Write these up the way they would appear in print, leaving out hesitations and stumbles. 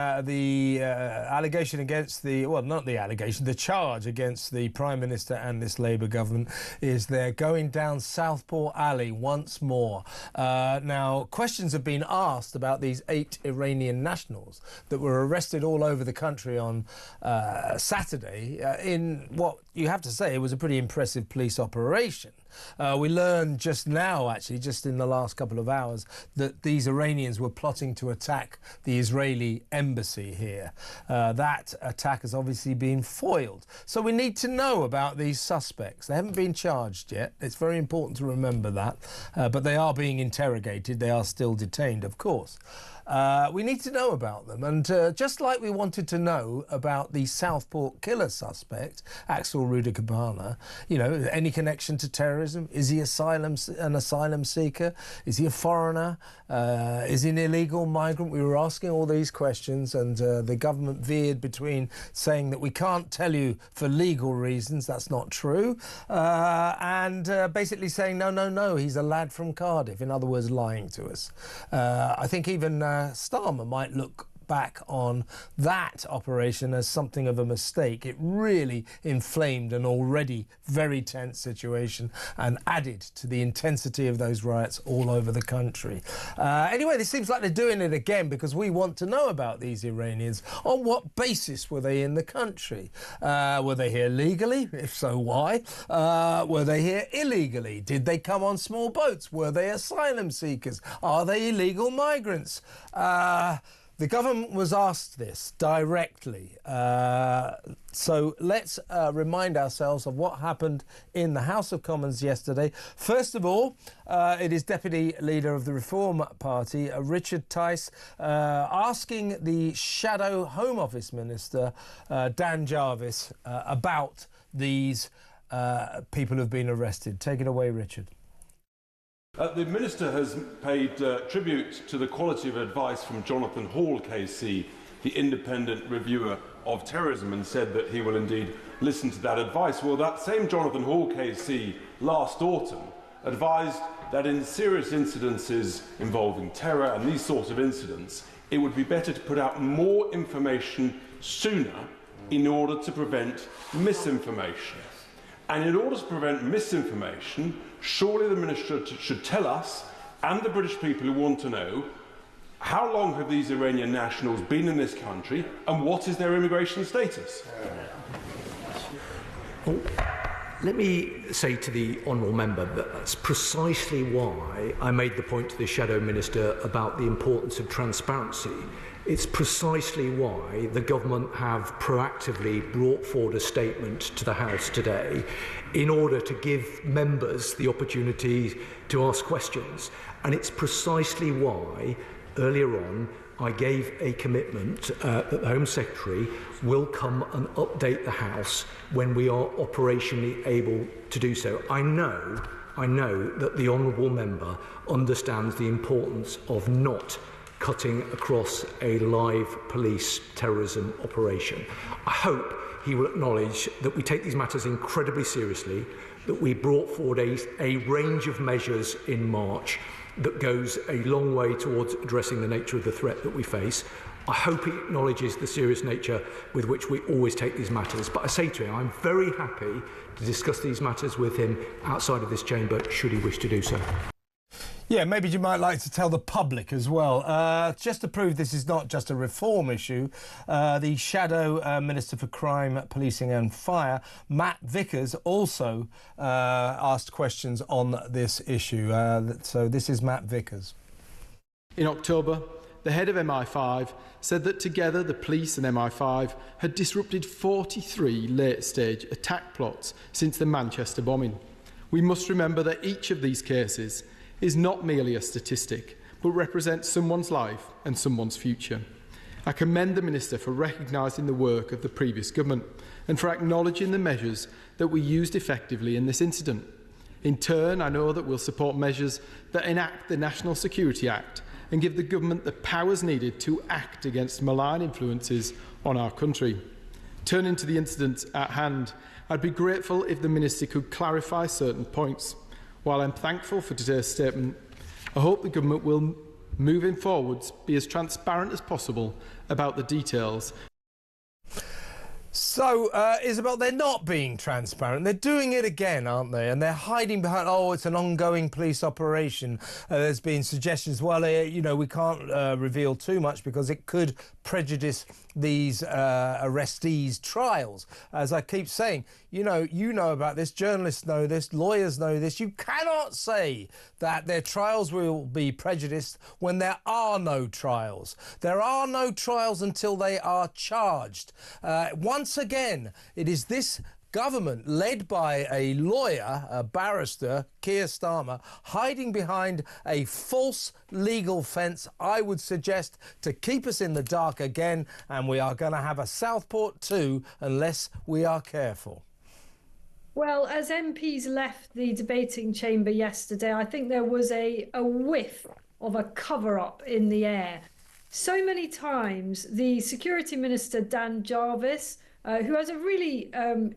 The allegation against the, well, not the allegation, the charge against the Prime Minister and this Labour government is they're going down Southport Alley once more. Now, questions have been asked about these 8 Iranian nationals that were arrested all over the country on Saturday in what you have to say was a pretty impressive police operation. We learned just now, actually, just in the last couple of hours, that these Iranians were plotting to attack the Israeli embassy here. That attack has obviously been foiled. So we need to know about these suspects. They haven't been charged yet. It's very important to remember that. But they are being interrogated. They are still detained, of course. We need to know about them. And just like we wanted to know about the Southport killer suspect, Axel Rudakabana, you know, any connection to terrorism? Is he an asylum seeker? Is he a foreigner? Is he an illegal migrant? We were asking all these questions, and the government veered between saying that we can't tell you for legal reasons, that's not true, and basically saying, no, he's a lad from Cardiff, in other words, lying to us. I think even Starmer might look back on that operation as something of a mistake. It really inflamed an already very tense situation and added to the intensity of those riots all over the country. Anyway, it seems like they're doing it again because we want to know about these Iranians. On what basis were they in the country? Were they here legally? If so, why? Were they here illegally? Did they come on small boats? Were they asylum seekers? Are they illegal migrants? The government was asked this directly, so let's remind ourselves of what happened in the House of Commons yesterday. First of all, it is Deputy Leader of the Reform Party, Richard Tice, asking the Shadow Home Office Minister, Dan Jarvis, about these people who've been arrested. Take it away, Richard. The Minister has paid tribute to the quality of advice from Jonathan Hall, KC, the independent reviewer of terrorism, and said that he will indeed listen to that advice. Well, that same Jonathan Hall, KC, last autumn advised that in serious incidences involving terror and these sorts of incidents, it would be better to put out more information sooner in order to prevent misinformation. And in order to prevent misinformation, surely the Minister should tell us and the British people who want to know how long have these Iranian nationals been in this country and what is their immigration status? Well, let me say to the honourable member that that's precisely why I made the point to the Shadow Minister about the importance of transparency. It's precisely why the government have proactively brought forward a statement to the House today in order to give members the opportunity to ask questions. And it's precisely why, earlier on, I gave a commitment that the Home Secretary will come and update the House when we are operationally able to do so. I know that the honourable member understands the importance of not cutting across a live police terrorism operation. I hope he will acknowledge that we take these matters incredibly seriously, that we brought forward a range of measures in March that goes a long way towards addressing the nature of the threat that we face. I hope he acknowledges the serious nature with which we always take these matters. But I say to him, I'm very happy to discuss these matters with him outside of this chamber, should he wish to do so. Yeah, maybe you might like to tell the public as well. Just to prove this is not just a reform issue, the Shadow Minister for Crime, Policing and Fire, Matt Vickers, also asked questions on this issue. So this is Matt Vickers. In October, the head of MI5 said that together the police and MI5 had disrupted 43 late-stage attack plots since the Manchester bombing. We must remember that each of these cases is not merely a statistic, but represents someone's life and someone's future. I commend the Minister for recognising the work of the previous government and for acknowledging the measures that we used effectively in this incident. In turn, I know that we'll support measures that enact the National Security Act and give the government the powers needed to act against malign influences on our country. Turning to the incident at hand, I'd be grateful if the Minister could clarify certain points. While I'm thankful for today's statement, I hope the government will moving forwards, be as transparent as possible about the details. So, Isabel, they're not being transparent. They're doing it again, aren't they? And they're hiding behind, oh, it's an ongoing police operation. There's been suggestions, well, you know, we can't reveal too much because it could prejudice these arrestees' trials. As I keep saying, you know about this, journalists know this, lawyers know this. You cannot say that their trials will be prejudiced when there are no trials. There are no trials until they are charged. Once again, it is this government led by a lawyer, a barrister, Keir Starmer, hiding behind a false legal fence, I would suggest, to keep us in the dark again, and we are going to have a Southport 2 unless we are careful. Well, as MPs left the debating chamber yesterday, I think there was a whiff of a cover-up in the air. So many times the Security Minister, Dan Jarvis, who has a really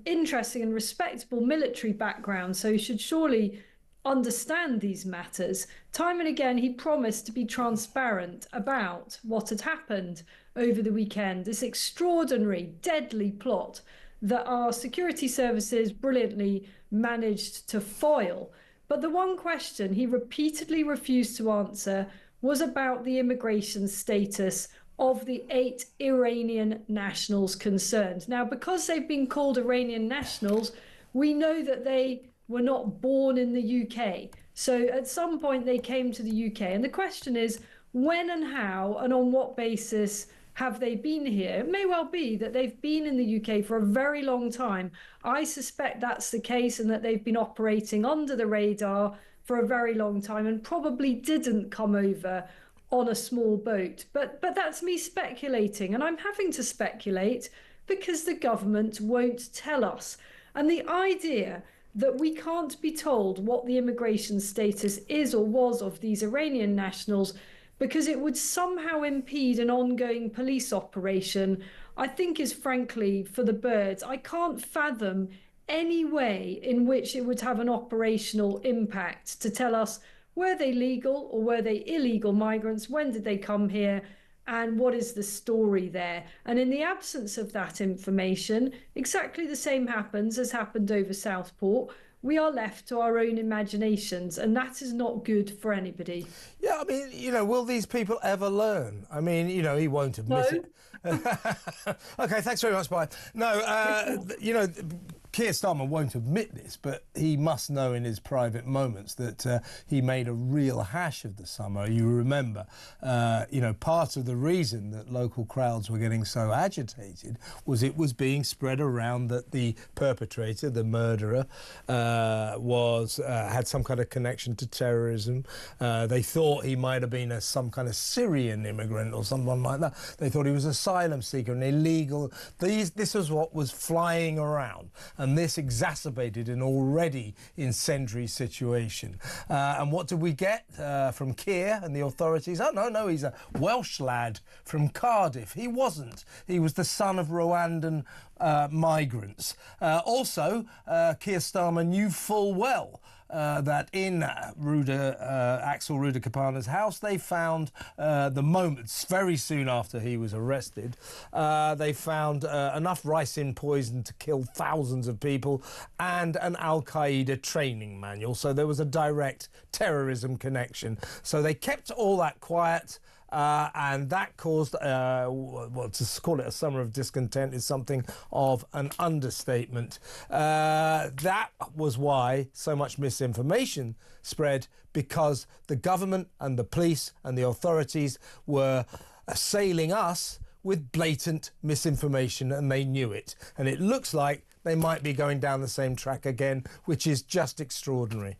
interesting and respectable military background, so he should surely understand these matters. Time and again, he promised to be transparent about what had happened over the weekend, this extraordinary, deadly plot that our security services brilliantly managed to foil. But the one question he repeatedly refused to answer was about the immigration status of the 8 Iranian nationals concerned. Now, because they've been called Iranian nationals, we know that they were not born in the UK. So at some point they came to the UK. And the question is, when and how and on what basis have they been here? It may well be that they've been in the UK for a very long time. I suspect that's the case, and that they've been operating under the radar for a very long time and probably didn't come over on a small boat. But that's me speculating, and I'm having to speculate because the government won't tell us. And the idea that we can't be told what the immigration status is or was of these Iranian nationals because it would somehow impede an ongoing police operation, I think is frankly for the birds. I can't fathom any way in which it would have an operational impact to tell us, were they legal or were they illegal migrants? When did they come here? And what is the story there? And in the absence of that information, exactly the same happens as happened over Southport. We are left to our own imaginations, and that is not good for anybody. Yeah, I mean, will these people ever learn? I mean, he won't admit it. OK, thanks very much, bye. No, Keir Starmer won't admit this, but he must know in his private moments that he made a real hash of the summer. You remember, part of the reason that local crowds were getting so agitated was it was being spread around that the perpetrator, the murderer, had some kind of connection to terrorism. They thought he might have been some kind of Syrian immigrant or someone like that. They thought he was an asylum seeker, an illegal. This was what was flying around. And this exacerbated an already incendiary situation. And what did we get from Keir and the authorities? Oh, no, he's a Welsh lad from Cardiff. He wasn't. He was the son of Rwandan migrants. Also, Keir Starmer knew full well that in Axel Ruda Kapana's house, they found the moments very soon after he was arrested. They found enough ricin poison to kill thousands of people and an Al-Qaeda training manual. So there was a direct terrorism connection. So they kept all that quiet. And that caused, to call it a summer of discontent is something of an understatement. That was why so much misinformation spread, because the government and the police and the authorities were assailing us with blatant misinformation, and they knew it. And it looks like they might be going down the same track again, which is just extraordinary.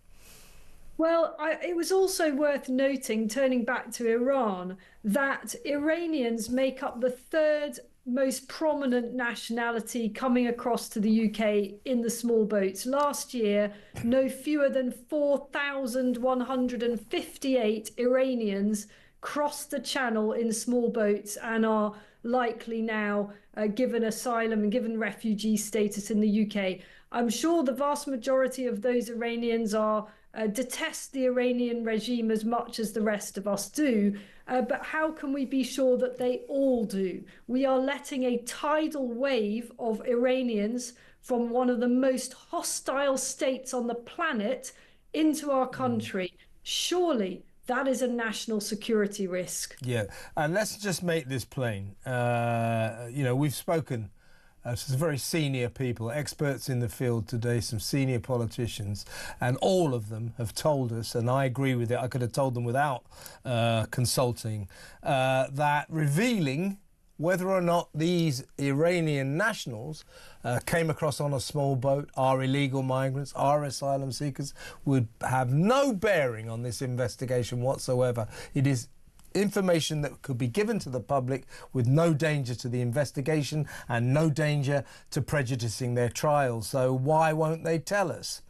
Well, it was also worth noting, turning back to Iran, that Iranians make up the third most prominent nationality coming across to the UK in the small boats. Last year, no fewer than 4,158 Iranians crossed the channel in small boats and are likely now given asylum and given refugee status in the UK. I'm sure the vast majority of those Iranians are detest the Iranian regime as much as the rest of us do. But how can we be sure that they all do? We are letting a tidal wave of Iranians from one of the most hostile states on the planet into our country. Surely that is a national security risk. Yeah, and let's just make this plain. You know, we've spoken to some very senior people, experts in the field today, some senior politicians, and all of them have told us, and I agree with it, I could have told them without consulting, that revealing whether or not these Iranian nationals came across on a small boat, are illegal migrants, are asylum seekers, would have no bearing on this investigation whatsoever. It is information that could be given to the public with no danger to the investigation and no danger to prejudicing their trials. So why won't they tell us?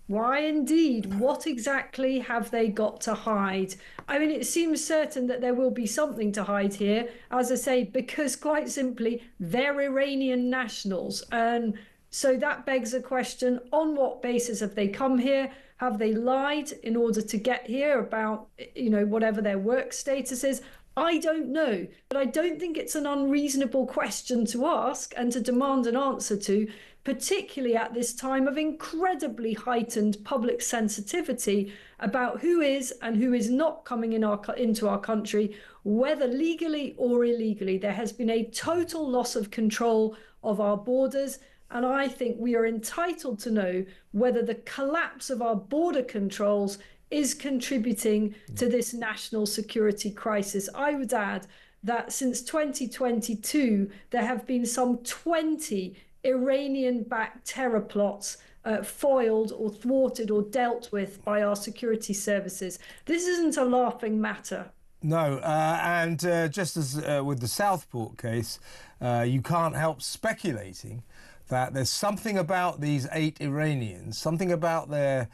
Why indeed? What exactly have they got to hide? I mean, it seems certain that there will be something to hide here, as I say, because quite simply, they're Iranian nationals. And so that begs a question, on what basis have they come here? Have they lied in order to get here about, you know, whatever their work status is? I don't know, but I don't think it's an unreasonable question to ask and to demand an answer to, particularly at this time of incredibly heightened public sensitivity about who is and who is not coming into our country, whether legally or illegally. There has been a total loss of control of our borders, and I think we are entitled to know whether the collapse of our border controls is contributing to this national security crisis. I would add that since 2022, there have been some 20 Iranian-backed terror plots foiled or thwarted or dealt with by our security services. This isn't a laughing matter. No, and just as with the Southport case, you can't help speculating that there's something about these 8 Iranians, something about their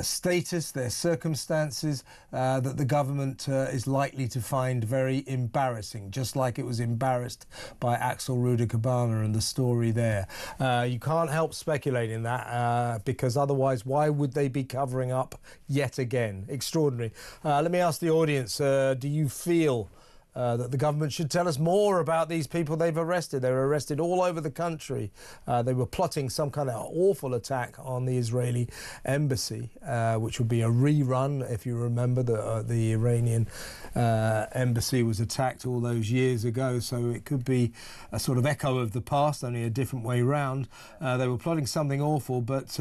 status, their circumstances, that the government is likely to find very embarrassing, just like it was embarrassed by Axel Rudikabana and the story there. You can't help speculating that because otherwise why would they be covering up yet again? Extraordinary. Let me ask the audience, do you feel that the government should tell us more about these people they've arrested? They were arrested all over the country. They were plotting some kind of awful attack on the Israeli embassy, which would be a rerun. If you remember, the Iranian embassy was attacked all those years ago, so it could be a sort of echo of the past, only a different way round. They were plotting something awful, but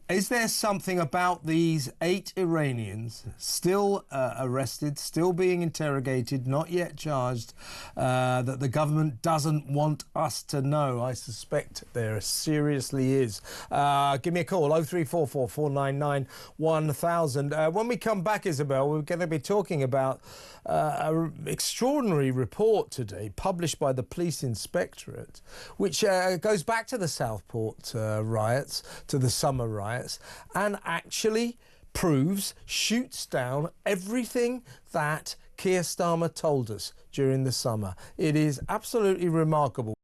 is there something about these 8 Iranians still arrested, still being interrogated, not yet charged, that the government doesn't want us to know? I suspect there seriously is. Give me a call, 0344 499 1000. When we come back, Isabel, we're going to be talking about an extraordinary report today published by the Police Inspectorate, which goes back to the Southport riots, to the summer riots, and actually proves, shoots down everything that Keir Starmer told us during the summer. It is absolutely remarkable.